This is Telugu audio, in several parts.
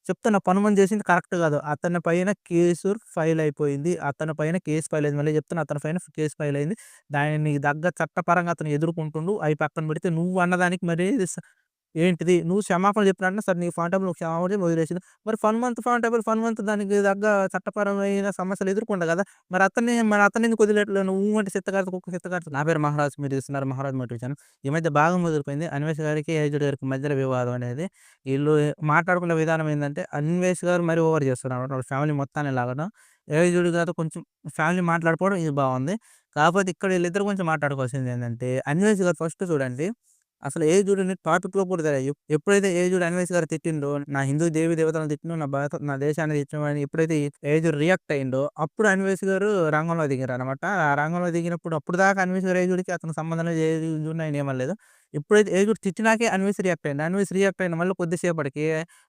చెప్తున్నా పనుమని చేసింది కరెక్ట్ కాదు. అతని పైన కేసు ఫైల్ అయిపోయింది. అతని పైన కేస్ ఫైల్ అయింది. మళ్ళీ చెప్తున్నా అతని పైన కేస్ ఫైల్ అయింది. దానికి తగ్గ చట్టపరంగా అతను ఎదుర్కొంటుండు. అయి పక్కన పెడితే నువ్వు అన్నదానికి మరి ఏంటిది? నువ్వు క్షమాపణ చెప్పినంటే సరే నీ ఫాల్ట్ నువ్వు క్షమాపణ చెప్పి వదిలేసిండు. మరి ఫన్ మంత్ దానికి తగ్గ చట్టపరమైన సమస్యలు ఎదుర్కొండు గదా! మరి అతన్నెందుకు వదిలేయట్లేదు నువ్వు? అంటే సిత్తగాడితో కుక్క సిత్తగాడితో నా పేరు మహారాజ్ మీరు చూస్తున్నారు 'మహారాజ్ మోటివ్ ఛానల్'. ఈ మధ్య బాగా ముదిరిపోయింది. అన్వేష్ గారికి, ఏజుడ్ గారికి మధ్యలో వివాదం అనేది. ఈళ్ళు మాట్లాడుకునే విధానం ఏందంటే, అన్వేష్ గారు మరీ ఓవర్ చేస్తున్నారన్నమాట. వాళ్ళ ఫ్యామిలీ మొత్తాన్ని లాగడం. ఏజుడ్ గారితో కొంచెం ఫ్యామిలీ మాట్లాడుకోవడం ఇది బావుంది. కాకపోతే ఇక్కడ వీళ్ళిద్దరు కొంచెం మాట్లాడుకోవాల్సింది ఏందంటే, అన్వేష్ గారు ఫస్ట్ చూడండి అసలు ఏజుడ్‌ని టాపిక్‌లో కూడా తెలవదు. ఎప్పుడైతే ఏజుడ్ అన్వేష్ గారు తిట్టిండో, నా హిందూ దేవి దేవతలను తిట్టినవు, నా దేశాన్ని తిట్టినవని ఎప్పుడైతే ఏజుడ్ రియాక్ట్ అయిండో, అప్పుడు అన్వేష్ గారు రంగంలో దిగారనమాట. ఆ రంగంలో దిగినప్పుడు అప్పటిదాకా అన్వేష్ గారు ఏజుడ్‌కి అతనికి సంబంధం లేదు. ఏజుడ్‌ని ఆయన ఏమనలేదు. ఎప్పుడైతే ఏజుడ్ తిట్టినాకే అన్వేష్ రియాక్ట్ అయిండు. అన్వేష్ రియాక్ట్ అయిన మళ్ళీ కొద్దిసేపటికి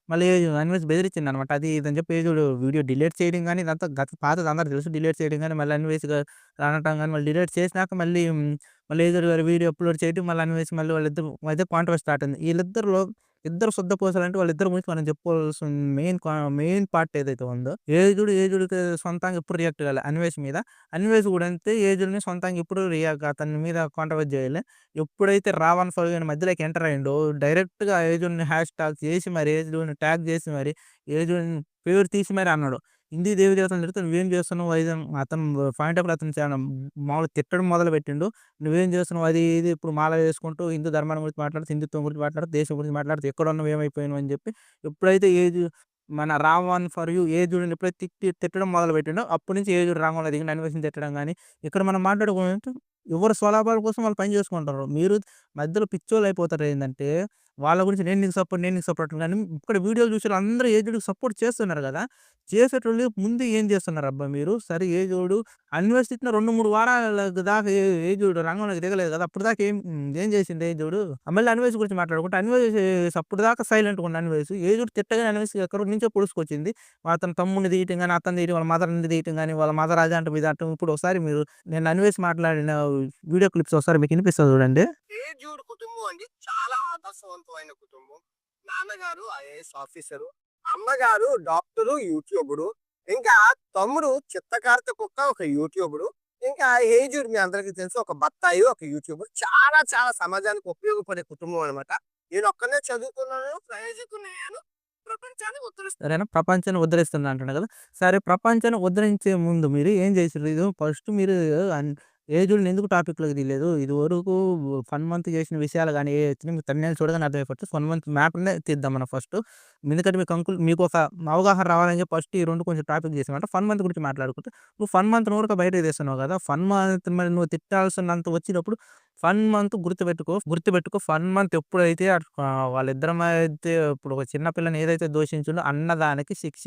మళ్ళీ అన్వేష్ బెదిరించిండనమాట. అది ఇది అని చెప్పి ఏజుడ్ వీడియో డిలీట్ చేయడం గాని, ఇదంతా పాతది అందరికి తెలుసు. డిలీట్ చేయడం గాని, మళ్ళీ అన్వేష్ గారు అనటం గాని, మళ్ళీ డిలీట్ చేసినాక మళ్ళీ ఏదో గారు వీడియో అప్‌లోడ్ చేయడం, మళ్ళీ అన్వేష్ మళ్ళీ వాళ్ళిద్దరు మధ్య కాంట్రవర్సీ స్టార్ట్ అయింది. ఈళ్ళిద్దరిలో ఇద్దరు శుద్ధపూసలంటే వాళ్ళిద్దరి గురించి మనం చెప్పుకోవాల్సిన మెయిన్ పార్ట్ ఏదైతే ఉందో, ఏజుడ్‌కి సొంతంగా ఎప్పుడు రియాక్ట్ కాలే అన్వేష్ మీద. అన్వేష్ కూడా అంతే ఏజుడ్‌ని సొంతంగా ఎప్పుడు అతని మీద కాంట్రవర్సీ చేయలే. ఎప్పుడైతే రావణ్ ఫల్యూన్ మధ్యలోకి ఎంటర్ అయ్యిండో, డైరెక్ట్‌గా ఏజుడ్‌ని హ్యాష్ ట్యాగ్ చేసి మరి ఏజుడ్‌ని ట్యాగ్ చేసి మరి ఏజుడ్‌ని పేరు తీసి మరి అన్నాడు. హిందూ దేవి దేవతలను తిడితే నువ్వేం చేస్తున్నావు? అది ఇది అని అతను పాయింట్ ఆఫ్ అతను చాలా మామూలుగా తిట్టడం మొదలుపెట్టిండు. నువ్వేం చేస్తున్నావు? అది ఇది ఇప్పుడు మాల వేసుకుంటూ హిందూ ధర్మాన్ని గురించి మాట్లాడుతూ, హిందుత్వం గురించి మాట్లాడుతూ, దేశం గురించి మాట్లాడుతూ ఎక్కడున్నావు? ఏమైపోయినావు? అని చెప్పి ఎప్పుడైతే మన 'రామ్ వన్ ఫర్ యూ' ఏజుడ్‌ని ఎప్పుడైతే తిట్టడం మొదలుపెట్టిండో అప్పటి నుంచి ఏజుడ్ రంగంలో దిగిండు అన్వేషణ తిట్టడం గాని, ఇక్కడ మనం మాట్లాడుకునేది ఎవరి స్వలాభాల కోసం వాళ్ళు పని చేసుకుంటారు. మీరు మధ్యలో పిచ్చోళ్ళయిపోతారు ఏందంటే, వాళ్ళ గురించి నేను నీకు సపోర్ట్ కానీ ఇక్కడ వీడియోలు చూసిన అందరూ ఏజుడ్‌కి సపోర్ట్ చేస్తున్నారు గదా! చేసేటోళ్ళు ముందు ఏం చేస్తున్నారబ్బా మీరు? సరే ఏజోడు అన్వేష్ తిట్టిన 2, 3 వారాల దాకా ఏజోడు రంగంలోకి దిగలేదు కదా! అప్పటిదాకా ఏం చేసిండు ఏజోడు? మళ్ళీ అన్వేష్ గురించి మాట్లాడుకుంటే అన్వేష్ అప్పటిదాకా సైలెంట్‌గా ఉన్న అన్వేష్ ఏజోడు తిట్టగానే అన్వేష్ ఎక్కడి నుంచో పొడుచుకొచ్చింది. అతని తమ్ముడిని తీయటం గాని, అతన్ని తీయటం, వాళ్ళ మదర్‌ని తీయటం గాని, వాళ్ళ మదర్ అదంటం ఇదంటం. ఇప్పుడు ఒకసారి మీరు నేను అన్వేష్ మాట్లాడిన వీడియో క్లిప్స్ ఒకసారి మీకు వినిపిస్తా చూడండి. ఏజూడ్ కుటుంబం అండి చాలా ఆదర్శవంతమైన కుటుంబం. నాన్నగారు ఐఏఎస్ ఆఫీసరు, అమ్మగారు డాక్టరు, యూట్యూబరు, ఇంకా తమ్ముడు చిత్తకార్తె కుక్క ఒక యూట్యూబరు, ఇంకా ఏజూడ్ మీ అందరికీ తెలుసు ఒక బత్తాయి, ఒక యూట్యూబర్. చాలా చాలా సమాజానికి ఉపయోగపడే కుటుంబం అనమాట. నేనొక్కడినే చదువుకున్నాను, ప్రయోజకుడినయ్యాను. ప్రపంచాన్ని సరేనా? ప్రపంచాన్ని ఉద్ధరిస్తున్నా అంటున్నా కదా! సరే ప్రపంచాన్ని ఉద్ధరించే ముందు మీరు ఏం చేసిర్రు? ఇది ఫస్ట్ మీరు అన్ ఏజుడ్ని ఎందుకు టాపిక్‌లోకి తీయలేదు? ఇదివరకు ఫన్ మంత్ చేసిన విషయాలు గాని, ఏ వచ్చినా మీకు థంబ్‌నెయిల్ చూడగానే అర్థమైపోతుంది. ఫన్ మంత్ మ్యాటర్‌నే తీద్దాం మనం ఫస్ట్. ఎందుకంటే మీకొక అవగాహన రావాలని చెప్పి ఫస్ట్ ఈ 2 కొంచెం టాపిక్ చేసామంటే ఫన్ మంత్ గురించి మాట్లాడుకుంటే, నువ్వు ఫన్ మంత్‌ని ఊరక బయటకి తీస్తున్నావు కదా! ఫన్ మంత్ మరి నువ్వు తిట్టాల్సినంత వచ్చినప్పుడు ఫన్ మంత్ గుర్తుపెట్టుకో ఫన్ మంత్ ఎప్పుడైతే వాళ్ళిద్దరి మధ్య ఇప్పుడు ఒక చిన్న పిల్లని ఏదైతే దూషించిండో అన్నదానికి శిక్ష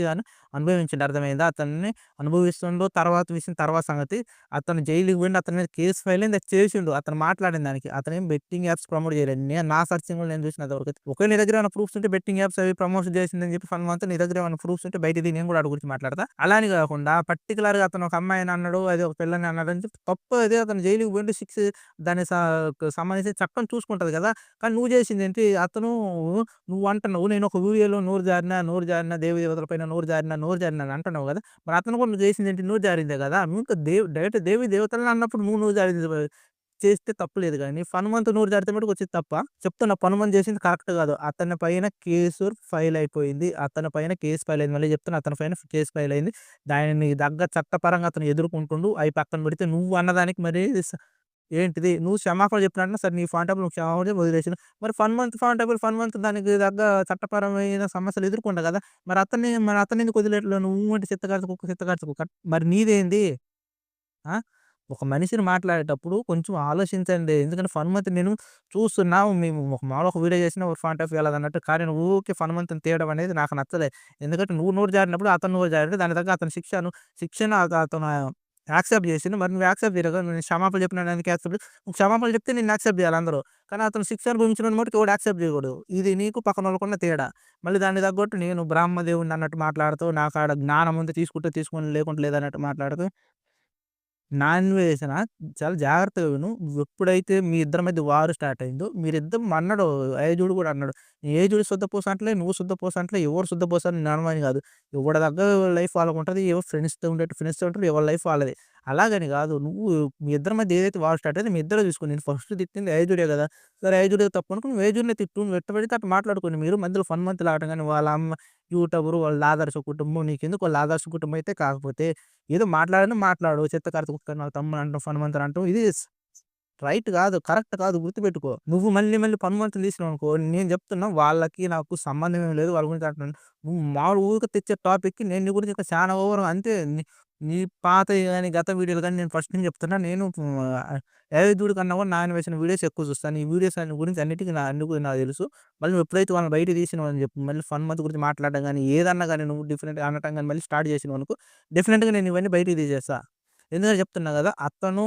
అనుభవించిండు అర్థమైందా? అతన్ని అనుభవిస్తుండో తర్వాత విషయం తర్వాత సంగతి. అతను జైలుకి పోయిండు. అతని మీద కేస్ ఫైల్ అయింది. అది చేసిండు. అతను మాట్లాడిన దానికి. అతనేం బెట్టింగ్ యాప్స్ ప్రమోట్ చేయలేదు. నా సెర్చింగ్‌లో నేను చూసినంత వరకైతే. ఒకవేళ నీ దగ్గర ఏమైనా ప్రూఫ్స్ ఉంటే బెట్టింగ్ యాప్స్ అవి ప్రమోషన్ చేసిందని చెప్పి ఫన్ మంత్ నీ దగ్గర ఏమైనా ప్రూఫ్స్ ఉంటే బయటది నేను కూడా ఆటి గురించి మాట్లాడతా. అలా అని కాకుండా పర్టిక్యులర్‌గా అతను ఒక అమ్మాయిని అన్నాడు. అది ఒక పిల్లని అన్నాడని చెప్పి తప్పు అది. అతను జైలుకి పోయిండు. దానికి సంబంధించిన చట్టం చూసుకుంటది కదా! కానీ నువ్వు చేసిందేంటి? నువ్వు అంటున్నావు నేను ఒక వీడియోలో నోరు జారిన దేవి దేవతల పైన నోరు జారిన అని అంటున్నావు కదా! మరి అతను కూడా నువ్వు చేసిందేంటి? నోరు జారిందే కదా! నువ్వు ఇంకా డైరెక్ట్ దేవి దేవతలని అన్నప్పుడు నువ్వు జారింది చేస్తే తప్పు లేదు గానీ, హనుమంతు నోరు జారితే మటుకు వచ్చేది తప్పా? చెప్తున్నా హనుమంతు చేసింది కరెక్ట్ కాదు. అతని పైన కేసు ఫైల్ అయిపోయింది. అతని పైన కేస్ ఫైల్ అయింది. మళ్ళీ చెప్తున్నా అతని పైన కేస్ ఫైల్ అయింది. దానికి తగ్గ చట్టపరంగా అతను ఎదుర్కొంటుండు. అయి పక్కన పెడితే నువ్వు అన్నదానికి మరి ఏంటిది? నువ్వు క్షమాపణ చెప్పినట్టు సరే నీ ఫాంట్ ఆఫ్ నువ్వు క్షమాపణ చెప్పి వదిలేసినావు. మరి ఫన్ మంత్ దానికి తగ్గ చట్టపరమైన సమస్యలు ఎదుర్కొంట కదా! మరి అతన్నెందుకు వదిలేయట్లేదు నువ్వు అంటే చిత్తకార్తె కుక్క. మరి నీదేంది? ఆ! ఒక మనిషిని మాట్లాడేటప్పుడు కొంచెం ఆలోచించండి. ఎందుకంటే ఫన్ మంత్ నేను చూస్తున్నా మేము మామూలుగా ఒక వీడియో చేసినా ఒక పాయింట్ ఆఫ్ వ్యూ అలాగన్నట్టు. కానీ నువ్వు ఊకే ఫన్ మంత్‌ని తీయడం అనేది నాకు నచ్చలే. ఎందుకంటే నువ్వు నోరు జారినప్పుడు అతను నోరు జారాడు. దానికి తగ్గ అతని శిక్షను అతను యాక్సెప్ట్ చేసిండు. మరి నువ్వు యాక్సెప్ట్ చేయలేదు కదా! నేను క్షమాపణ చెప్పినా ఎందుకు యాక్సెప్ట్ నువ్వు క్షమాపణ చెప్తే నిన్ను యాక్సెప్ట్ చేయాలి అందరూ. కానీ అతను శిక్ష అనుభవించినోడిని మట్టుకు ఎవడు యాక్సెప్ట్ చేయకూడదు. ఇది నీకు పక్కనోళ్ళకున్న తేడా. మళ్ళీ దానికి తగ్గట్టు నేను బ్రహ్మదేవుడిని అన్నట్టు మాట్లాడుతూ, నాకాడ జ్ఞానం ఉంది తీసుకుంటే తీసుకొని లేకుంటే లేదన్నట్టు మాట్లాడుతూ నాన్వేషనా చాలా జాగ్రత్తగా విను. ఎప్పుడైతే మీ ఇద్దరి మధ్య వార్ స్టార్ట్ అయిందో మీరిద్దరు అన్నాడు. ఏజుడు కూడా అన్నాడు. ఏజుడు సుద్దపూస అంటలే, నువ్వు సుద్దపూస అంటలే, ఎవరు సుద్దపూస అని నడమని కాదు. ఎవడి దగ్గర లైఫ్ వాళ్ళకుంటది. ఎవరు ఫ్రెండ్స్‌తో ఉండేట్టు ఫ్రెండ్స్‌తో ఉంటారు. ఎవరి లైఫ్ వాళ్ళది. అలాగని కాదు. నువ్వు మీ ఇద్దరి మధ్య ఏదైతే వార్ స్టార్ట్ అయిందో మీ ఇద్దరే చూసుకోండి. నేను ఫస్ట్ తిట్టింది ఏజుడే కదా! సరే ఏజుడే తప్పు అనుకో నువ్వు ఏజుడినే తిట్టు. నువ్వు ఎట్ట పడితే అట్ట మాట్లాడుకోండి. మీరు మధ్యలో ఫన్ మంతులు ఆడటం గాని వాళ్ళ అమ్మ యూట్యూబరు వాళ్ళ ఆదర్శ కుటుంబం నీకెందుకు వాళ్ళ ఆదర్శ కుటుంబం అయితే కాకపోతే ఏదో మాట్లాడని మాట్లాడు. చెత్త కుక్క నా తమ్ముడు అంటాం, హనుమంతుడు అంటాం. ఇది రైట్ కాదు. కరెక్ట్ కాదు. గుర్తుపెట్టుకో. నువ్వు మళ్ళీ మళ్ళీ హనుమంతుని తీసినావనుకో నేను చెప్తున్నా వాళ్ళకి నాకు సంబంధం ఏమి లేదు. వాళ్ళ గురించి అంటున్నాను. నువ్వు మాములు ఊరికే తెచ్చే టాపిక్‌కి నేను నీ గురించి ఇంకా చానా ఓవర్ అంతే. నీ పాతయి గాని, గత వీడియోలు గాని నేను ఫస్ట్ నుంచి చెప్తున్నా. నేను ఏఐదుడి కన్నా కూడా నాయన వేసిన వీడియోస్ ఎక్కువ చూస్తాను. ఈ వీడియోస్ అన్ని గురించి అన్నిటికి అన్ని నాకు తెలుసు. మళ్ళీ నువ్వు ఎప్పుడైతే వాళ్ళని బయటకి తీసినావని చెప్పు. మళ్ళీ ఫన్ మంత్ గురించి మాట్లాడడం గాని, ఏదన్నా గాని నువ్వు డిఫరెంట్‌గా అనటం గాని మళ్ళీ స్టార్ట్ చేసినావనుకో డెఫినిట్‌గా నేను ఇవన్నీ బయటికి తీసేస్తా. ఎందుకని చెప్తున్నా గదా! అతను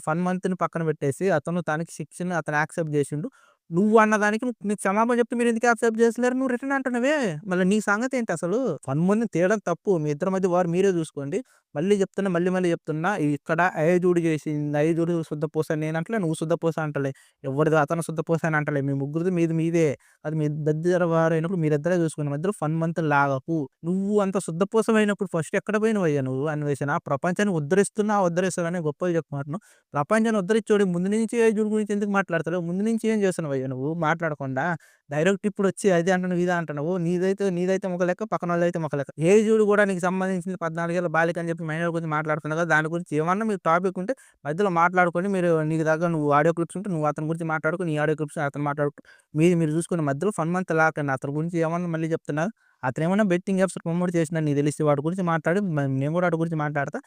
ఫన్ మంత్‌ని పక్కన పెట్టేసి, అతను తనకి శిక్షని అతను యాక్సెప్ట్ జేసిండు. నువ్వు అన్నదానికి నీకు క్షమాపణ చెప్తే మీరెందుకు యాక్సెప్ట్ చేస్తలేరు? నువ్వు రిటర్న్ అంటున్నవే. మళ్ళీ నీ సంగతేంటి అసలు? ఫన్ మంత్‌ని తేవడం తప్పు. మీ ఇద్దరి మధ్య వార్ మీరే జూసుకోండి. మళ్ళీ చెప్తున్నా, మళ్ళీ చెప్తున్నా. ఇక్కడ అయ్యజూడు చేసింది. అయ్యజూడు సుద్దపూస అని నేనంటలే, నువ్వు సుద్దపూస అంటలే. ఎవరిది అతను సుద్దపూస అని అంటలే. మీ ముగ్గురిది మీది మీదే. అది మీ దగ్గర వారైనప్పుడు మీరిద్దరే చూసుకోండి. మధ్యలో ఫన్ మంత్ లాగకు. నువ్వు అంత శుద్ధపూసమైనప్పుడు ఫస్ట్ ఎక్కడ పోయినవయ్యా నువ్వు అన్వేషణ? ప్రపంచాన్ని ఉద్ధరిస్తున్నావు అని గొప్పలు చెప్పుకుంటున్నావు. ప్రపంచాన్ని ఉద్ధరించోడు ముందు నుంచి ఏజుడు గురించి ఎందుకు మాట్లాడతలేవు? ముందు నుంచి ఏం చేస్తున్నావయ్యా నువ్వు మాట్లాడకుండా? డైరెక్ట్ ఇప్పుడొచ్చి అది అంటున్నావు, ఇది అంటున్నావు. నీదైతే ఒక లెక్క, పక్కనోళ్ళదైతే ఒక లెక్క. ఏజుడు కూడా నీకు సంబంధించింది 14 ఏళ్ల బాలిక అని చెప్పి మైనర్ గురించి మాట్లాడుతున్నావు కదా! దాని గురించి ఏమన్నా మీకు టాపిక్ ఉంటే మధ్యలో మాట్లాడుకొని మీరు నీకు దగ్గర నువ్వు ఆడియో క్లిప్స్ ఉంటే నువ్వు అతని గురించి మాట్లాడుకో. నీ ఆడియో క్లిప్స్ అతను మాట్లాడుకో. మీది మీరు చూసుకుని మధ్యలో ఫన్ మంత్ లాకండి. అతని గురించి ఏమన్నా మళ్ళీ చెప్తున్నా? అతనేమన్నా బెట్టింగ్ యాప్స్ ప్రమోట్ చేసినాడు నీకు తెలిసి వాటి గురించి మాట్లాడి నేను కూడా వాటి గురించి మాట్లాడతా.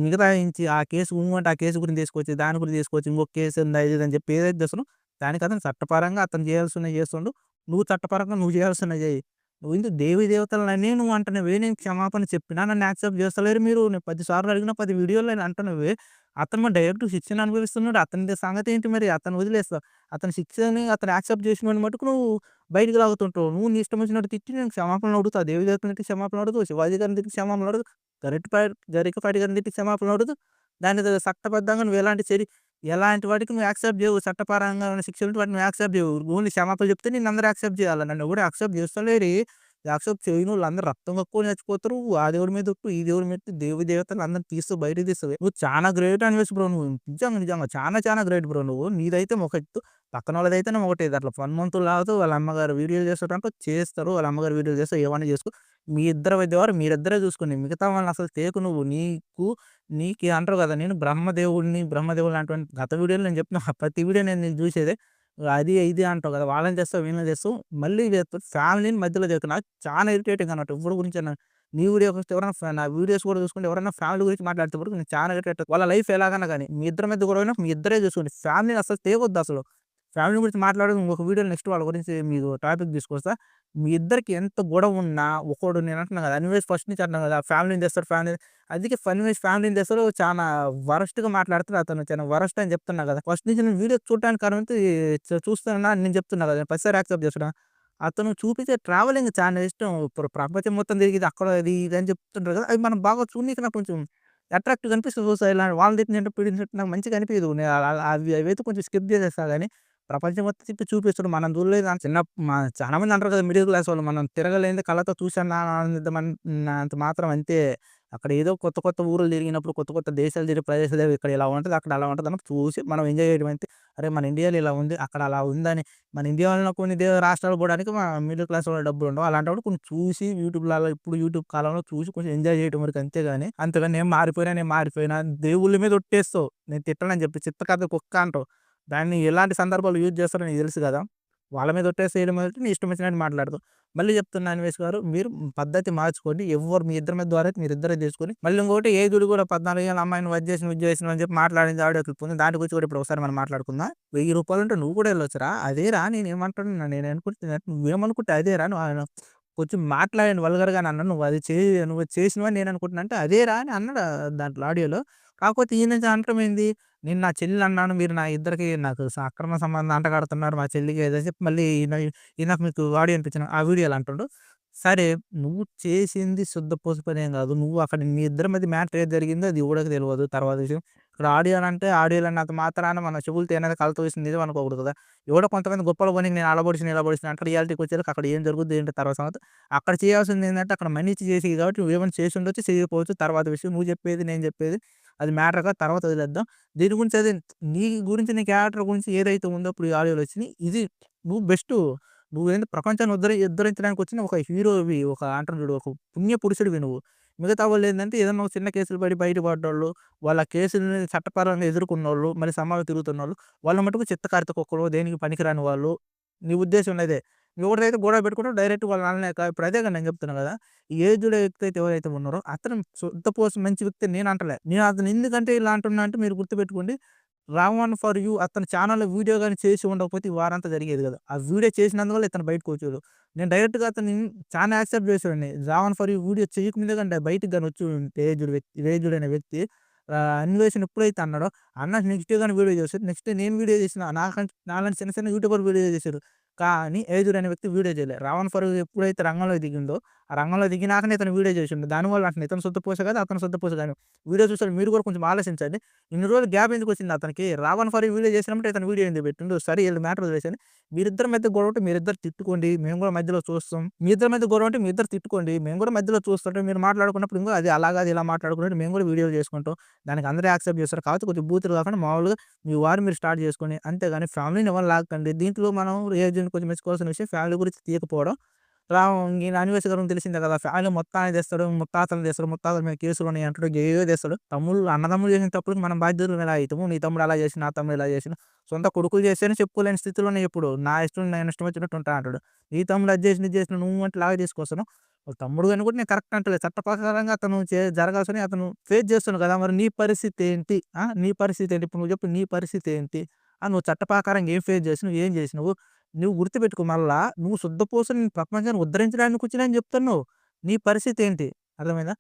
మిగతా నుంచి ఆ కేసు అంటే ఆ కేసు గురించి తీసుకొచ్చి, దాని గురించి తీసుకొచ్చి, ఇంకొక కేసు ఉంది అది ఇది అని చెప్పి ఏదైతే చేస్తున్నావో దానికి అతను చట్టపరంగా అతను చేయాల్సినవి చేస్తుండు. నువ్వు చట్టపరంగా నువ్వు చేయాల్సినవి చెయ్యి. నువ్వు ఎందుకు దేవి దేవతలననే నువ్వు అంటున్నావే నేను క్షమాపణ చెప్పినా నన్ను యాక్సెప్ట్ చేస్తలేరు మీరు. నేను 10 సార్లు అడిగినా 10 వీడియోల్లో అంటున్నావే. అతను మరి డైరెక్ట్ శిక్షను అనుభవిస్తున్నాడు. అతని సంగతి ఏంటి మరి? అతను వదిలేస్తావు. అతని శిక్షని అతను యాక్సెప్ట్ చేసినోడిని మట్టుకు నువ్వు బయటికి లాగుతుంటావు. నువ్వు నీ ఇష్టం వచ్చినట్టు తిట్టి నేను క్షమాపణలు అడుగుతా. దేవి దేవతలని తిట్టి క్షమాపణలు అడుగు. శివాజీ గారిని తిట్టి క్షమాపణలు అడుగు. గరికపాటి గారిని తిట్టి క్షమాపణలు అడుగు. దాన్ని చట్టబద్ధంగా నువ్వు ఎలాంటి వాటికి నువ్వు యాక్సెప్ట్ చేయవు. చట్టపరంగా ఉన్న శిక్షలు ఉంటే వాటిని నువ్వు యాక్సెప్ట్ చేయవు. ఓన్లీ క్షమాపణలు చెప్తే నిన్నందరూ యాక్సెప్ట్ చేయాల. నన్ను ఎవడు యాక్సెప్ట్ చేస్తలేరే. యాక్సెప్ట్ చేయనోళ్ళందరూ రక్తం కక్కుకొని చచ్చిపోతారు. ఆ దేవుడి మీద ఒట్టు, ఈ దేవుడి మీద దేవి దేవతలు అందరిని తీస్తూ బయటకి తీస్తావు. నువ్వు చానా గ్రేట్ అనివేసి బ్రో నువ్వు. నిజంగా చానా గ్రేట్ బ్రో నువ్వు. నీదైతే ఒక ఎత్తు. పక్కనోళ్ళదైతేనే ఒకటే. అట్లా ఫన్ మంతులు లాగుతూ వాళ్ళ అమ్మగారు వీడియోలు చేస్తారంటే చేస్తారు. వాళ్ళ అమ్మగారు వీడియోలు చేస్తే ఏమన్నా చేసుకో. మీ ఇద్దరి మధ్య వారు మీరిద్దరే చూసుకోండి. మిగతా వాళ్ళని అసలు తేకు నువ్వు. నీకు అంటారు కదా! నేను బ్రహ్మదేవుడిని అటువంటి గత వీడియోలో నేను చెప్పిన ప్రతి వీడియో నేను చూసేదే. అది ఇది అంటావు కదా! వాళ్ళని తెస్తావు, వీళ్ళని తెస్తావు. మళ్ళీ ఫ్యామిలీని మధ్యలో తెకు. నాకు చాలా ఇరిటేటింగ్ అన్నమాట. ఎవరి గురించైనా నీ వీడియోకి వస్తే ఎవరైనా నా వీడియోస్ కూడా చూసుకుంటే ఎవరైనా ఫ్యామిలీ గురించి మాట్లాడితే వరకు నేను చాలా ఇరిటేట్ వాళ్ళ లైఫ్ ఎలాగన్నా గాని మీ ఇద్దరి మధ్య గొడవైనా మీ ఇద్దరే చూసుకోండి. ఫ్యామిలీని అసలు తేవద్దు అసలు. ఫ్యామిలీ గురించి మాట్లాడడం ఇంకొక వీడియోలో నెక్స్ట్ వాళ్ళ గురించి మీకు టాపిక్ తీసుకొస్తా. మీ ఇద్దరికి ఎంత గొడవ ఉన్నా ఒకడు నేను అంటున్నా కదా! అన్వేష్ ఫస్ట్ నుంచి అంటున్నా కదా! ఫ్యామిలీని తెస్తాడు అందుకే అన్వేష్ ఫ్యామిలీని తెస్తాడు. చాలా వరస్ట్‌గా మాట్లాడతాడు అతను. చాలా వరస్ట్ అని చెప్తున్నా కదా! ఫస్ట్ నుంచి నేను వీడియో చూడడానికి కారణం అయితే చూస్తున్నా అని నేను చెప్తున్నా కదా! ప్రతిసారి యాక్సెప్ట్ చేస్తున్నా. అతను చూపించే ట్రావెలింగ్ చాలా ఇష్టం. ప్రపంచం మొత్తం తిరిగిది అక్కడ అది ఇది అని చెప్తుంటారు కదా! అవి మనం బాగా చూడనీకి నాకు కొంచెం అట్రాక్టివ్‌గా అనిపిస్తది. చూస్తా ఇలా వాళ్ళని తిట్టినట్టు, పీడించినట్టు నాకు మంచిగా అనిపియదు. నేను అవైతే కొంచెం స్కిప్ చేసేస్తా గానీ ప్రపంచం మొత్తం తిప్పి చూపిస్తాడు. మనం చూడలేదు చాలా మంది అంటారు కదా! మిడిల్ క్లాస్ వాళ్ళు మనం తిరగలేనిది కళ్ళతో చూసాను అంత మాత్రం అంతే. అక్కడ ఏదో కొత్త ఊరులు తిరిగినప్పుడు, కొత్త దేశాలు తిరిగే ప్రదేశాలు ఇక్కడ ఇలా ఉంటది, అక్కడ అలా ఉంటది అన్నప్పుడు చూసి మనం ఎంజాయ్ చేయడం అంతే. అరే! మన ఇండియాలో ఇలా ఉంది, అక్కడ అలా ఉందని మన ఇండియాలో కొన్ని రాష్ట్రాలు పోవడానికి మిడిల్ క్లాస్ వాళ్ళ డబ్బులుండవు. అలాంటప్పుడు కొంచెం చూసి యూట్యూబ్‌లలో ఇప్పుడు యూట్యూబ్ కాలంలో చూసి కొంచెం ఎంజాయ్ చేయడం వరకు అంతేగాని నేను మారిపోయినా దేవుళ్ళ మీద ఒట్టేస్తావు. నేను తిట్టనని చెప్పి చిత్తకాదు కుక్క అంటావు. దాన్ని ఎలాంటి సందర్భాల్లో యూజ్ చేస్తారో నీకు తెలుసు గదా! వాళ్ళ మీద ఒట్టేసేయడం అంటే నీ ఇష్టం వచ్చినట్టు మాట్లాడతావు. మళ్ళీ చెప్తున్నా అన్వేష్ గారు మీరు పద్ధతి మార్చుకోండి. మీ ఇద్దరి మీద ద్వారా మీరిద్దరే చేసుకొని మళ్ళీ ఇంకోటి ఏజుడు కూడా 14 ఏళ్ల అమ్మాయిని ఇది చేసినవు అని చెప్పి మాట్లాడింది ఆడియో క్లిప్ ఉంది. దాని గురించి కూడా ఇప్పుడు ఒకసారి మనం మాట్లాడుకుందాం. రూ. 1000 ఉంటే నువ్వు కూడా ఎళ్ళొచ్చురా. అదేరా నేనేమంటున్నా నేననుకుంటున్నా నువ్వేమనుకుంటే అదేరా కొంచెం మాట్లాడాను వల్గర్‌గా నన్ను నువ్వు చేసినవని నేను అనుకుంటున్నా అంటే అదేరా అని అన్నాడు దాంట్లో ఆడియోలో. కాకపోతే ఈయన అనటం ఏంది నేను నా చెల్లినన్నాను. మీరు నా ఇద్దరికి నాకు అక్రమ సంబంధం అంటగడుతున్నారు. మా చెల్లికి ఏదో చెప్పి మళ్ళీ ఈయనకు మీకు ఆడియో వినిపించిన ఆ వీడియోలో అంటుండు. సరే నువ్వు చేసింది శుద్ధ పూస పనేం గాదు. నువ్వు అక్కడ మీ ఇద్దరి మధ్య మ్యాటర్ ఏది జరిగిందో అది ఎవడికి తెలవదు తర్వాత విషయం. ఇక్కడ ఆడియోలు అన్నంత మాత్రాన మన చెవులతో అనేది కళ్ళతో చూసింది నిజం అనుకోకూడదు కదా! ఎవడో కొంతమంది గొప్పలు పనికి నేను అలా పొడిచిన, ఇలా పొడిచిన అంటారు. రియాలిటీకొచ్చేసరికి అక్కడ ఏం జరుగుద్ది ఏంటి తర్వాత సంగతి. అక్కడ చేయాల్సిందేందంటే అక్కడ మనీ ఇచ్చి చేసేయి కాబట్టి నువ్వేమైనా చేసుండొచ్చు, చేయకపోవచ్చు తర్వాత విషయం. నువ్వు చెప్పేది, నేను చెప్పేది అది మ్యాటర్ కాదు. తర్వాత వదిలేద్దాం. దీని గురించి అదే నీ గురించి నీ క్యారెక్టర్ గురించి ఏదైతే ఉందో ఇప్పుడు ఈ ఆడియోలొచ్చినియి. ఇది నువ్వు బెస్టు. నువ్వేంది ప్రపంచాన్ని ఉద్ధరించడానికొచ్చిన ఒక హీరోవి. ఒక అంటారు చూడు ఒక పుణ్య పురుషుడివి నువ్వు. మిగతా వాళ్ళేందంటే ఏదన్నా ఒక చిన్న కేసులు పడి బయట పడ్డోళ్ళు, వాళ్ళ కేసుల్ని చట్టపరంగా ఎదుర్కొన్నోళ్ళు, మళ్ళీ సమాజంలో తిరుగుతున్నోళ్ళు, వాళ్ళ మటుకు చిత్తకారిత కుక్కలు, దేనికి పనికిరాని వాళ్ళు. నీ ఉద్దేశం అదే. ఎవరిదైతే గొడవ పెట్టుకుంటాడో డైరెక్ట్ వాళ్ళ నాన్ననే ఇప్పుడు అదే కదా నేను చెప్తున్నా కదా! ఈ ఏజ్డ్ వ్యక్తి అయితే ఎవరైతే ఉన్నారో అతను శుద్ధపోస మంచి వ్యక్తి అని నేను అంటలే. నేను అతను ఎందుకంటే ఇలా అంటున్నా అంటే మీరు గుర్తుపెట్టుకోండి. 'రావణ్ ఫర్ యూ' అతని ఛానెల్‌లో వీడియో గాని చేసి ఉండకపోతే ఈ వారంతా జరిగేది కాదు. ఆ వీడియో చేసినందువల్ల ఇతను బయటకొచ్చాడు. నేను డైరెక్ట్‌గా అతన్ని చానా యాక్సెప్ట్ చేసేవాడిని. 'రావణ్ ఫర్ యూ' వీడియో చేయకముందే గాని బయటికి గాని వచ్చి ఉంటే ఏజ్డ్ అనే వ్యక్తి అన్వేషణ ఎప్పుడైతే అన్నాడో అన్న నెక్స్ట్ డే గాని వీడియో చేసాడు. నెక్స్ట్ డే నేను వీడియో చేసిన నాలాంటి చిన్న చిన్న యూట్యూబర్లు వీడియో చేసారు. కానీ ఏజ్డ్ అనే వ్యక్తి వీడియో చేయలే. 'రావణ్ ఫర్ యూ' ఎప్పుడైతే రంగంలోకి దిగిందో ఆ రంగంలో దిగినాకనే ఇతను వీడియో చేసిండు. దానివల్ల అంటున్నా ఇతను సొత్తపూస కాదు, అతను సొత్తపూస కాదు. వీడియో చూసాడు మీరు కూడా కొంచెం ఆలోచించండి. ఇన్ని రోజులు గ్యాప్ ఎందుకొచ్చింది అతనికి? 'రావణ్ ఫర్ యూ' వీడియో చేసినప్పుడు ఇతను వీడియో ఎందుకు పెట్టిండు? సరే ఈళ్ళ మ్యాటర్ వదిలేసేయండి. మీరిద్దరి మధ్య గొడవ ఉంటే మీరిద్దరు తిట్టుకోండి. మేము కూడా మధ్యలో చూస్తాం. మీ ఇద్దరి మధ్య గొడవ ఉంటే మీ ఇద్దరు తిట్టుకోండి. మేము కూడా మధ్యలో చూస్తుంటే మీరు మాట్లాడుకున్నప్పుడు ఇంగో అది అలా కాదు ఇలా మాట్లాడుకున్నట్టు మేము కూడా వీడియోలు చేసుకుంటాం. దానికి అందరూ యాక్సెప్ట్ చేస్తారు. కాకపోతే కొంచెం బూతులు కాకుండా మామూలుగా మీ వారు మీరు స్టార్ట్ చేసుకోండి. అంతేగాని ఫ్యామిలీని ఎవరిని లాగకండి. దీంట్లో మనం ఏజెంట్ కొంచెం మెచ్చుకోవాల్సిన విషయం ఫ్యామిలీ గురించి తీయకపోవడం. ఈయన అనివేష్ గారికి తెలిసిందే కదా! ఫ్యామిలీ మొత్తాన్ని తెస్తాడు. ముత్తాతల్ని తెస్తాడు. ముత్తాతల మీద కేసులున్నాయి అంటాడు. ఏవేవో తెస్తాడు. అన్నదమ్ములు చేసిన తప్పులకి మనం బాధ్యులం ఎలా అయితాము? నీ తమ్ముడు అలా చేసిండు, నా తమ్ముడు ఇలా చేసిండు. సొంత కొడుకులు చేస్తేనే చెప్పుకోలేని స్థితిలో ఉన్నాయి ఇప్పుడు. నా ఇష్టం నేను ఇష్టం వచ్చినట్టు ఉంటా అంటాడు. నీ తమ్ముడు అది చేసిండు, ఇది చేసిండు నువ్వు అంటే లాగా తీసుకొస్తున్నావు. వాళ్ళ తమ్ముడు అని కూడా నేను కరెక్ట్ అంటలేదు. చట్ట ప్రకారంగా అతను జరగాల్సినవి అతను ఫేస్ చేస్తున్నాడు కదా! మరి నీ పరిస్థితి ఏంటి? నీ పరిస్థితి ఏంటి? ఇప్పుడు నువ్వు చెప్పు నీ పరిస్థితి ఏంటి? నువ్వు చట్ట ప్రకారంగా ఏం ఫేస్ చేసినవు? ఏం చేసినవు? నువ్వు గుర్తుపెట్టుకో మళ్ళా నువ్వు శుద్ధపూసని ప్రపంచాన్ని ఉద్ధరించడానికి వచ్చినా అని చెప్తున్నావు. నీ పరిస్థితి ఏంటి? అర్థమైందా?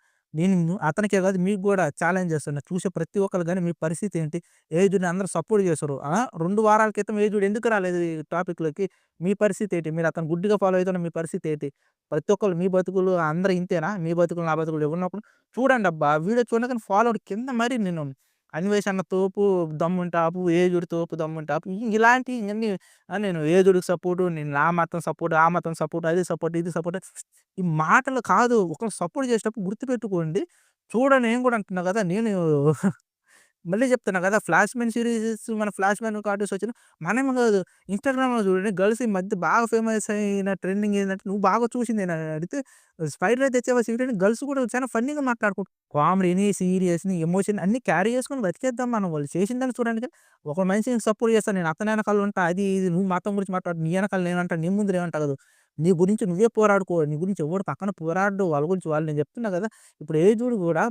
అతనికే కాదు మీకు గూడా ఛాలెంజ్ చేస్తున్నా. చూసే ప్రతి ఒక్కళ్ళు గాని మీ పరిస్థితి ఏంటి? ఏజ్డ్‌ని అందరూ సపోర్ట్ చేస్తుర్రు. 2 వారాల క్రితం ఏజ్డ్ ఎందుకు రాలేదు ఈ టాపిక్‌లోకి? మీ పరిస్థితి ఏంటి? మీరు అతన్ని గుడ్డిగా ఫాలో అయితున్న మీ పరిస్థితి ఏంటి? ప్రతి ఒక్కళ్ళు మీ బతుకులు అందరూ ఇంతేనా? మీ బతుకులు, నా బతుకులు ఉన్నప్పుడు చూడండబ్బా! వీడియో చూడగానే ఫాలో అవ్వండి. కింద మరి నేను అన్వేష్ అన్న తోపు, దమ్ముంటే ఆపు, ఏజ్డ్ తోపు, దమ్ముంటే ఆపు. ఇలాంటియి ఇయన్నీ నేను ఏజుడికి సపోర్టు, నేను నా మతం సపోర్ట్, ఆ మతం సపోర్ట్, అది సపోర్ట్, ఇది సపోర్ట్ ఈ మాటలు కాదు. ఒకళ్ళని సపోర్ట్ చేసేటప్పుడు గుర్తుపెట్టుకోండి. నేను కూడా అంటున్నా కదా! నేను మళ్ళీ చెప్తున్నా కదా! 'ఫ్లాష్ మ్యాన్' సీరీస్ మన 'ఫ్లాష్ మ్యాన్' కార్టూన్స్ వచ్చిన మనమే కాదు ఇన్‌స్టాగ్రామ్‌లో చూడండి గర్ల్స్ ఈ మధ్య బాగా ఫేమస్ అయిన ట్రెండింగ్ ఏందంటే నువ్వు బాగా చూసిందేనా అని అడిగితే 'స్పైడర్' తెచ్చావా సీరియల్ గర్ల్స్ కూడా చాలా ఫన్నీగా మాట్లాడుకుంటారు. కామెడీని, సీరియస్‌ని, ఎమోషన్ అన్నీ క్యారీ చేసుకొని బతికేద్దాం మనం. వాళ్ళు చేసిన దాన్ని చూడండి కానీ ఒక మనిషిని సపోర్ట్ చేస్తాను నేను అతని ఎనకాల ఉంటా. అది ఇది నువ్వు మతం గురించి మాట్లాడు. నీ ఎనకాల నేనంటా. నీ ముందు నేనంటా కాదు. నీ గురించి నువ్వే పోరాడుకో. నీ గురించి ఎవడు పక్కన పోరాడడు. వాళ్ళ గురించి వాళ్ళు నేను చెప్తున్నా కదా! ఇప్పుడు ఏజుడు కూడా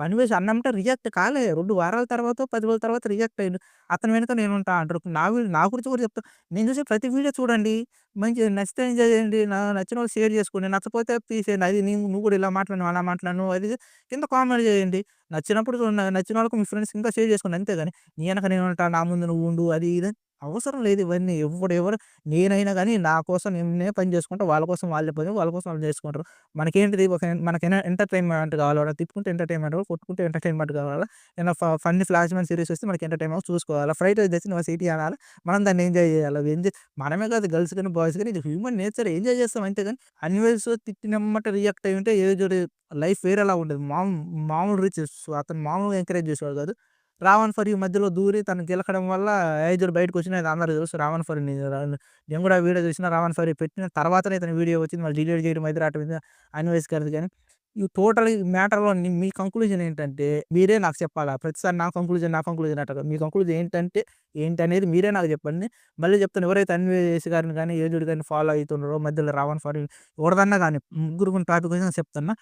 అనిమేషన్ అన్నంటే రియాక్ట్ కాలే. 2 వారాల తర్వాతో, 10 రోజుల తర్వాత రియాక్ట్ అయ్యిండు. అతని వెనక నేనుంటా అంటాడు. నా గురించి కూడా చెప్తా. నేను చూసే ప్రతి వీడియో చూడండి. మంచిగా నచ్చితే ఎంజాయ్ చేయండి. నచ్చినోళ్ళు షేర్ చేసుకోండి. నచ్చకపోతే తీసేయండి. అది నువ్వు కూడా ఇలా మాట్లాడినావు, అలా మాట్లాడినావు అది ఇది కింద కామెంట్ చేయండి. నచ్చినప్పుడు నచ్చిన వాళ్ళకి మీ ఫ్రెండ్స్‌కి ఇంకా షేర్ చేసుకోండి అంతేగాని నీ వెనక నేనుంటా, నా ముందు నువ్వు ఉండు అది ఇది అని అవసరం లేదు ఇవన్నీ. ఎవరు నేనైనా గాని నా కోసం నేనే పని చేసుకుంటా. వాళ్ళ కోసం వాళ్ళే పని, వాళ్ళ కోసం వాళ్ళు చేసుకుంటారు. మనకేంటిది మనకి ఎంటర్‌టైన్‌మెంట్ కావాలి. ఎవరైనా తిట్టుకుంటే ఎంటర్‌టైన్‌మెంట్ కావాలి. కొట్టుకుంటే ఎంటర్‌టైన్‌మెంట్ కావాలా? ఏమైనా ఫన్నీ ఫ్లాష్ మ్యాన్ సీరీస్ వస్తే మనకి ఎంటర్‌టైన్‌మెంట్ చూసుకోవాలా? ఫ్రైడ్ రైస్ తెచ్చి నువ్వు సిటీ అనాలా? మనం దాన్ని ఎంజాయ్ చేయాలి. అవి మనమే కాదు గర్ల్స్ గాని, బాయ్స్ గాని ఇది హ్యూమన్ నేచర్ ఎంజాయ్ చేస్తాం అంతేగాని అన్‌వెల్స్ తిట్టినెమ్మటే రియాక్ట్ అయ్యి ఉంటే ఏజ్డ్ లైఫ్ వేరేలా ఉండేది. మామూలు రిచెస్ అతను మామూలుగా ఎంకరేజ్ చేసేవాడు కాదు. 'రావణ్ ఫర్ యూ' మధ్యలో దూరి తను గెలకడం వల్ల ఏజ్డ్ బయటకొచ్చింది. అది అందరికి తెలుసు 'రావణ్ ఫర్ యూ' నేను కూడా ఆ వీడియో చూసిన 'రావణ్ ఫర్ యూ' పెట్టిన తర్వాతనే ఇతని వీడియో వచ్చింది. మళ్ళీ డిలీట్ చేయడం అయితే రావటం అన్వేష్ గారిది గాని ఈ టోటల్ మ్యాటర్‌లో మీ కంక్లూజన్ ఏంటంటే మీరే నాకు చెప్పాలా? ప్రతిసారి నా కంక్లూజన్ అంటారు. మీ కంక్లూజన్ ఏంటంటే ఏంటనేది మీరే నాకు చెప్పండి. మళ్ళీ చెప్తాను ఎవరైతే అన్వేష్ గారిని గాని, ఏజ్డ్ గారిని ఫాలో అయితున్నారో మధ్యలో 'రావణ్ ఫర్ యూ' ఎవరిదన్నా గాని ముగ్గురు టాపిక్ వచ్చినా చెప్తున్నా.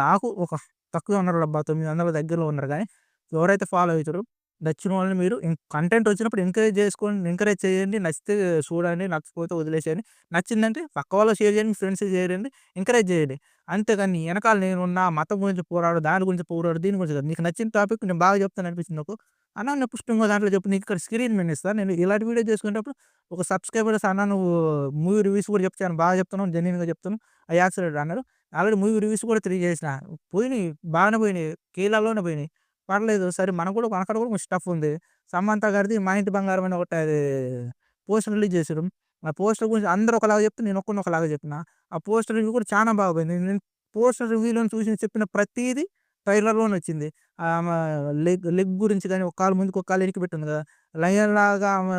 నాకు ఒక తక్కువే ఉన్నారబ్బా 900 దగ్గరలో ఉన్నారు గానీ ఎవరైతే ఫాలో అయితారో నచ్చిన వాళ్ళని మీరు కంటెంట్ వచ్చినప్పుడు ఎంకరేజ్ చేయండి. నచ్చితే చూడండి. నచ్చకపోతే వదిలేసేయండి. నచ్చిందంటే పక్క వాళ్ళకి షేర్ చేయండి. మీ ఫ్రెండ్స్‌కి చేయండి. ఎంకరేజ్ చేయండి. అంతేగాని నీ ఎనకాల నేనున్నా మతం గురించి పోరాడు, దాని గురించి పోరాడు, దీని గురించి కాదు. నీకు నచ్చిన టాపిక్ నేను బాగా చెప్తాను అనిపించింది నాకు. అన్న నువ్వు పుష్టి ఇంకో దాంట్లో చెప్పు. నీకు ఇక్కడ స్క్రీన్ మీద ఇస్తా. నేను ఇలాంటి వీడియో చేసుకునేటప్పుడు ఒక సబ్‌స్క్రైబర్స్ అన్న నువ్వు మూవీ రివ్యూస్ కూడా చెప్తాను. బాగా చెప్తున్నావు. జెన్యూన్‌గా చెప్తున్నావు. అయి యాక్సెప్టెడ్ అన్నారు. ఆల్రెడీ మూవీ రివ్యూస్ కూడా 3 చేసిన. పోయినాయి. బాగానే పోయినాయి. కేఎల్‌ఆర్‌లోనే పోయినాయి. పర్లేదు. సరే మనకు కూడా అక్కడ కూడా కొంచెం స్టఫ్ ఉంది. సమంత గారిది 'మా ఇంటి బంగారం' అని ఒకటి అది పోస్టర్ రిలీజ్ చేసిర్రు. ఆ పోస్టర్ గురించి అందరూ ఒకలాగా చెప్తే నేను ఒక్కడిని ఒకలాగా చెప్పిన. ఆ పోస్టర్ రివ్యూ కూడా చానా బాగా పోయింది. నేను పోస్టర్ రివ్యూలోని చూసి చెప్పిన ప్రతీది ట్రైలర్‌లోనే వచ్చింది. ఆమె లెగ్ లెగ్ గురించి గాని, ఒక కాలు ముందుకు, ఒక కాలు వెనక్కి పెట్టుంది కదా! లయన్‌లాగా ఆమె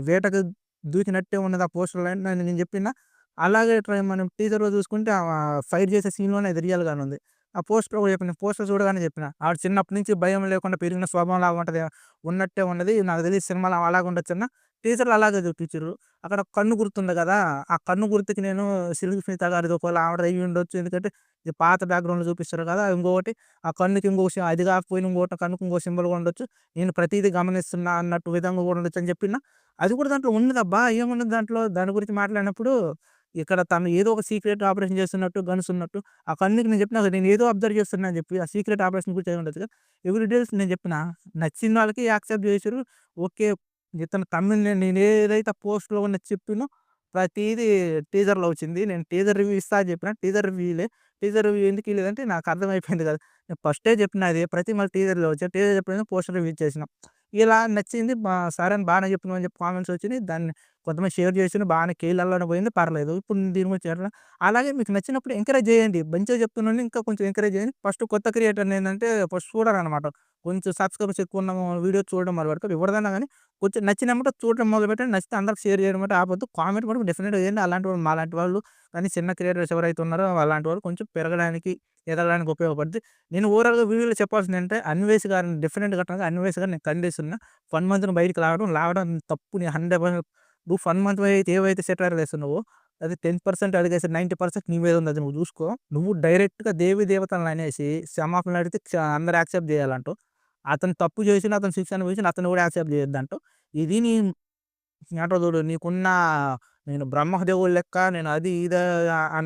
వేటకు దూకినట్టే ఉన్నది ఆ పోస్టర్‌లో అని నేను చెప్పిన. అలాగే మనం టీజర్‌లో చూసుకుంటే ఫైట్ చేసే సీన్‌లోనే అది రియల్‌గానే ఉంది. ఆ పోస్టర్ కూడా చెప్పిన. పోస్టర్ చూడగానే చెప్పిన. ఆవిడ చిన్నప్పటి నుంచి భయం లేకుండా పెరిగిన స్వభావంలాగా ఉంటది. ఉన్నట్టే ఉన్నది. నాకు తెలిసి సినిమాలో అలాగే ఉండొచ్చన్న. టీజర్‌లో అలాగే చూపించిర్రు. అక్కడ కన్ను గుర్తుంది కదా! ఆ కన్ను గుర్తుకి నేను 'సిల్క్ స్మిత' గారిది ఒకవేళ ఆవిడది అయ్యుండొచ్చు. ఎందుకంటే ఇది పాత బ్యాక్‌గ్రౌండ్‌లో చూపిస్తారు కదా! ఇంకొకటి ఆ కన్నుకి ఇంకొక అది కాకపోయినా ఇంకోటి కన్నుకి ఇంకో సింబల్ కూడా ఉండొచ్చు. నేను ప్రతీదీ గమనిస్తున్నా అన్నట్టు విధంగా కూడా ఉండొచ్చు అని చెప్పిన. అది కూడా దాంట్లో ఉన్నదబ్బా! ఏమున్నది దాంట్లో? దాని గురించి మాట్లాడినప్పుడు ఇక్కడ తను ఏదో ఒక సీక్రెట్ ఆపరేషన్ చేస్తున్నట్టు, గన్స్ ఉన్నట్టు ఆ కన్నుకి నేను చెప్పినా కదా! నేను ఏదో అబ్జర్వ్ చేస్తున్నా అని చెప్పి. ఆ సీక్రెట్ ఆపరేషన్ గురించి అయి ఉండొచ్చుగా. ఎవ్రి డీటెయిల్స్ నేను చెప్పిన. నచ్చిన వాళ్ళకి యాక్సెప్ట్ చేసిర్రు. ఓకే. ఇతను తమిళ్ నేను ఏదైతే పోస్ట్‌లో ఉన్నది చెప్పినో ప్రతీదీ టీజర్‌లో వచ్చింది. నేను టీజర్ రివ్యూ ఇస్తా అని చెప్పిన. టీజర్ రివ్యూ ఇయలే. టీజర్ రివ్యూ ఎందుకు ఇయలేదంటే నాకు అర్థమైపోయింది కదా! నేను ఫస్టే చెప్పిన అది. ప్రతి మళ్ళీ టీజర్‌లో వచ్చాయి. టీజర్ చెప్పిన పోస్టర్ రివ్యూ ఇచ్చేసిన. ఇలా నచ్చింది. సరే అని బానే చెప్పినావు అని చెప్పి కామెంట్స్ వచ్చినియి. దాన్ని కొంతమంది షేర్ చేసిండ్రు. బానే కేలల్లోనే పోయింది. పర్లేదు. ఇప్పుడు దీని గురించి ఎట్లా అలాగే మీకు నచ్చినప్పుడు ఎంకరేజ్ చేయండి. మంచిగా చెప్తున్నోడిని ఇంకా కొంచెం ఎంకరేజ్ చేయండి. ఫస్ట్ కొత్త క్రియేటర్‌ని ఏందంటే ఫస్ట్ చూడరనమాట. కొంచెం సబ్‌స్క్రైబర్స్ ఎక్కువ ఉన్న వీడియో చూడడం మొదలుపెడతారు. ఎవరిదైనా గాని కొంచెం నచ్చినెమ్మటే చూడడం మొదలుపెట్టండి. నచ్చితే అందరికి షేర్ చేయడం మటు ఆపొద్దు. కామెంట్ మటుకు డెఫినిట్‌గా చేయండి. అలాంటి వాళ్ళు మాలాంటి వాళ్ళు కానీ చిన్న క్రియేటర్స్ ఎవరైతే ఉన్నారో అలాంటి వాళ్ళు కొంచెం పెరగడానికి, ఎదగడానికి ఉపయోగపడుద్ది. నేను ఓవరాల్‌గా వీడియోలో చెప్పాల్సిందేంటంటే అన్వేష్ గారిని డెఫినిట్‌గా అన్వేష్ గారిని నేను ఖండిస్తున్నా. ఫన్ మంత్‌ని బయటికి లాగడం తప్పు. నేను 100% నువ్వు ఫన్ మంత్ అయితే ఏవైతే సెటైర్‌లు ఏస్తున్నావో అది 10% అడిగేసి 90% నీ మీద ఉంది. అది నువ్వు చూసుకో. నువ్వు డైరెక్ట్‌గా దేవీ దేవతలను అనేసి క్షమాపణలు అడిగితే అందరూ యాక్సెప్ట్ చేయాలంటావు. అతను తప్పు చేసినా, అతను శిక్ష అనుభవించినా అతన్ని కూడా యాక్సెప్ట్ చేయొద్దంటావు. ఇది నీ ఏమంటారో చూడు నీకున్న నేను బ్రహ్మదేవుడు లెక్క నేను అది ఇది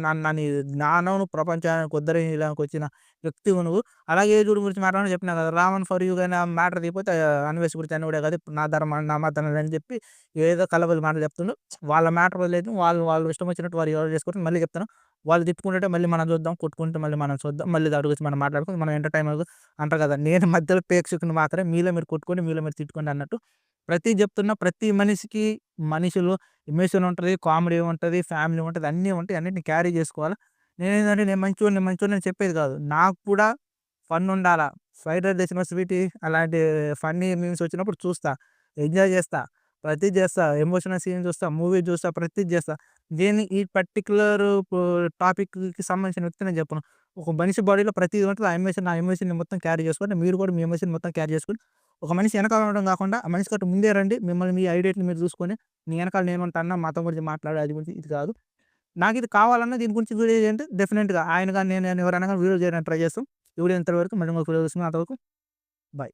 అన్న నీ జ్ఞానం ప్రపంచానికి ఉద్ధరించడానికొచ్చిన వ్యక్తివి నువ్వు. అలాగే ఏజుడు గురించి మాట్లాడమని చెప్పినా కదా! 'రావణ్ ఫర్ యూ' గాని ఆ మ్యాటర్ తీయపోతే అన్వేష్ గురించి అనేవాడే కాదు. నా ధర్మం, నా మతం అని చెప్పి ఏదో కల్లబొల్లి మాటలు చెప్తుండు. వాళ్ళ మ్యాటర్ వదిలేసి వాళ్ళు ఇష్టం వచ్చినట్టు వారు ఎవరు చేసుకుంటారు. మళ్ళీ చెప్తాను. వాళ్ళు తిట్టుకుంటుంటే మళ్ళీ మనం చూద్దాం. కొట్టుకుంటే మళ్ళీ మనం చూద్దాం. మళ్ళీ దాని గురించి మనం మాట్లాడుకుందాం. మనం ఎంటర్‌టైన్ అవుదాం అంటారు కదా! నేను మధ్యలో ప్రేక్షకుడిని మాత్రమే. మీలో మీరు కొట్టుకోండి. మీలో మీరు తిట్టుకోండి అన్నట్టు. ప్రతీది చెప్తున్నా. ప్రతి మనిషికి మనుషులు ఎమోషన్ ఉంటది. కామెడీ ఉంటది. ఫ్యామిలీ ఉంటది. అన్నీ ఉంటాయి. అన్నిటిని క్యారీ చేసుకోవాలా. నేనేందంటే నేను మంచోడిని అని చెప్పేది కాదు. నాకు కూడా ఫన్ ఉండాలా. 'స్పైడర్ దేశంలో స్వీటీ' అలాంటి ఫన్నీ మీమ్స్ వచ్చినప్పుడు చూస్తా. ఎంజాయ్ చేస్తా. ప్రతీది చేస్తా. ఎమోషనల్ సీన్ చూస్తా. మూవీ చూస్తా. ప్రతీది చేస్తా. ఈ పర్టిక్యులర్ టాపిక్‌కి సంబంధించిన వ్యక్తి నేను చెప్పను. ఒక మనిషి బాడీలో ప్రతీది ఉంటది. ఆ ఎమోషన్‌ని మొత్తం క్యారీ చేసుకోండి. మీరు కూడా మీ ఎమోషన్‌ని మొత్తం క్యారీ చేసుకొని ఒక మనిషి ఎనకాల ఉండడం కాకుండా, ఆ మనిషి కంటే ముందే రండి. మిమ్మల్ని మీ ఐడెంటిటీని మీరు చూసుకొని, నీ ఎనకాల నేనుంటా అన్న మతం గురించి మాట్లాడు అది గురించి ఇది కాదు. నాకిది కావాలన్నా దీని గురించి వీడియో చేయంటే డెఫినిట్‌గా ఆయన గాని, నేను గాని ఎవరైనా గాని వీడియో చేయడానికి ట్రై చేస్తాం. ఈ వీడియో ఇంతవరకు మళ్ళీ ఇంకొక వీడియో కలుసుకుందాం. అంతవరకు బాయ్.